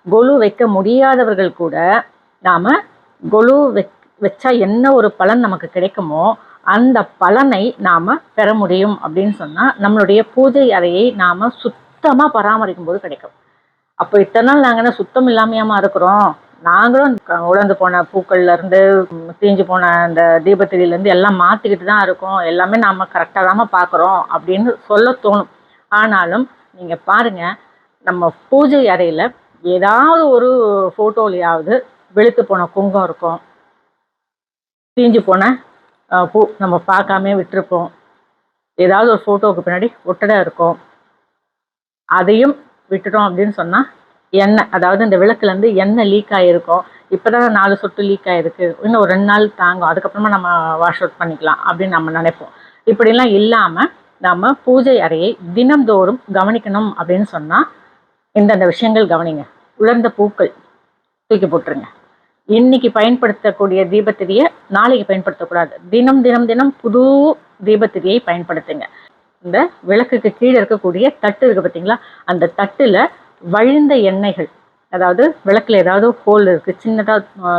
கொலு வைக்க முடியாதவர்கள் கூட நாம் கொலு வச்சா என்ன ஒரு பலன் நமக்கு கிடைக்குமோ அந்த பலனை நாம் பெற முடியும் அப்படின்னு சொன்னால் நம்மளுடைய பூஜை அறையை நாம் சுத்தமாக பராமரிக்கும் போது கிடைக்கும். அப்போ இத்தனை நாள் நாங்கள் என்ன சுத்தம் இல்லாமையாமா இருக்கிறோம், நாங்களும் உலர்ந்து போன பூக்கள்லேருந்து தீஞ்சு போன அந்த தீபத்திரியிலேருந்து எல்லாம் மாற்றிக்கிட்டு தான் இருக்கோம், எல்லாமே நாம் கரெக்டாக தாம பார்க்குறோம் அப்படின்னு சொல்ல தோணும். ஆனாலும் நீங்கள் பாருங்கள், நம்ம பூஜை அறையில் ஏதாவது ஒரு ஃபோட்டோலையாவது வெளுத்து போன குங்கம் இருக்கும், தீஞ்சு போன பூ நம்ம பார்க்காம விட்டுருப்போம், ஏதாவது ஒரு ஃபோட்டோவுக்கு பின்னாடி ஒட்டடை இருக்கும். அதையும் விட்டுட்டோம் அப்படின்னு சொன்னால் எண்ணெய், அதாவது இந்த விளக்குலேருந்து எண்ணெய் லீக் ஆகிருக்கும். இப்போ தான் 4 சொட்டு லீக் ஆகிருக்கு, இன்னும் ஒரு 2 நாள் தாங்கும், அதுக்கப்புறமா நம்ம வாஷ் அவுட் பண்ணிக்கலாம் அப்படின்னு நம்ம நினைப்போம். இப்படிலாம் இல்லாமல் நம்ம பூஜை அறையை தினம்தோறும் கவனிக்கணும் அப்படின்னு சொன்னால் இந்தந்த விஷயங்கள் கவனிங்க. உலர்ந்த பூக்கள் தூக்கி போட்டுருங்க. இன்னைக்கு பயன்படுத்தக்கூடிய தீபத்திரியை நாளைக்கு பயன்படுத்தக்கூடாது. தினம் தினம் தினம் புது தீபத்திரியை பயன்படுத்துங்க. இந்த விளக்குக்கு கீழே இருக்கக்கூடிய தட்டு இருக்குது பார்த்தீங்களா, அந்த தட்டில் வழிந்த எண்ணெய்கள், அதாவது விளக்கில் ஏதாவது ஹோல் இருக்குது, சின்னதாக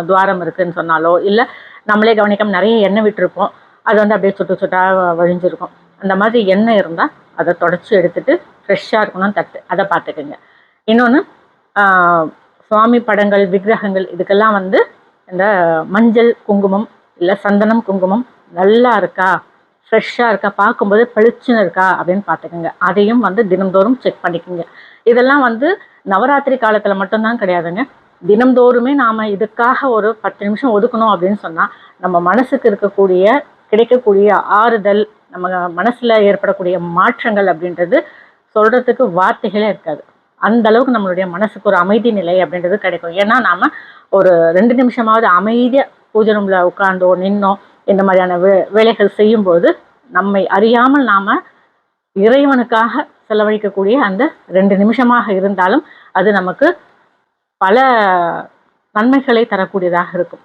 துவாரம் இருக்குதுன்னு சொன்னாலோ, இல்லை நம்மளே கவனிக்காமல் நிறைய எண்ணெய் விட்டுருப்போம், அது அப்படியே சொட்டு சொட்டாக வழிஞ்சிருக்கும். அந்த மாதிரி எண்ணெய் இருந்தால் அதை தொடச்சி எடுத்துகிட்டு ஃப்ரெஷ்ஷாக இருக்கணும் தட்டு, அதை பார்த்துக்குங்க. இன்னொன்று, சுவாமி படங்கள், விக்கிரகங்கள் இதுக்கெல்லாம் இந்த மஞ்சள் குங்குமம் இல்லை சந்தனம் குங்குமம் நல்லா இருக்கா, ஃப்ரெஷ்ஷாக இருக்கா, பார்க்கும்போது பளிச்சுன்னு இருக்கா அப்படின்னு பார்த்துக்குங்க. அதையும் தினம்தோறும் செக் பண்ணிக்கோங்க. இதெல்லாம் நவராத்திரி காலத்தில் மட்டும்தான் கிடையாதுங்க, தினம்தோறுமே நாம் இதுக்காக ஒரு 10 நிமிஷம் ஒதுக்கணும் அப்படின்னு சொன்னால் நம்ம மனசுக்கு கிடைக்கக்கூடிய ஆறுதல், நம்ம மனசில் ஏற்படக்கூடிய மாற்றங்கள் அப்படின்றது சொல்கிறதுக்கு வார்த்தைகளே இருக்காது. அந்த அளவுக்கு நம்மளுடைய மனசுக்கு ஒரு அமைதி நிலை அப்படின்றது கிடைக்கும். ஏன்னா நாம் ஒரு 2 நிமிஷமாவது அமைதியாக பூஜை ரூமில் உட்கார்ந்தோ நின்னோ இந்த மாதிரியான வேலைகள் செய்யும்போது நம்மை அறியாமல் நாம் இறைவனுக்காக செலவழிக்கக்கூடிய அந்த 2 நிமிஷமாக இருந்தாலும் அது நமக்கு பல நன்மைகளை தரக்கூடியதாக இருக்கும்.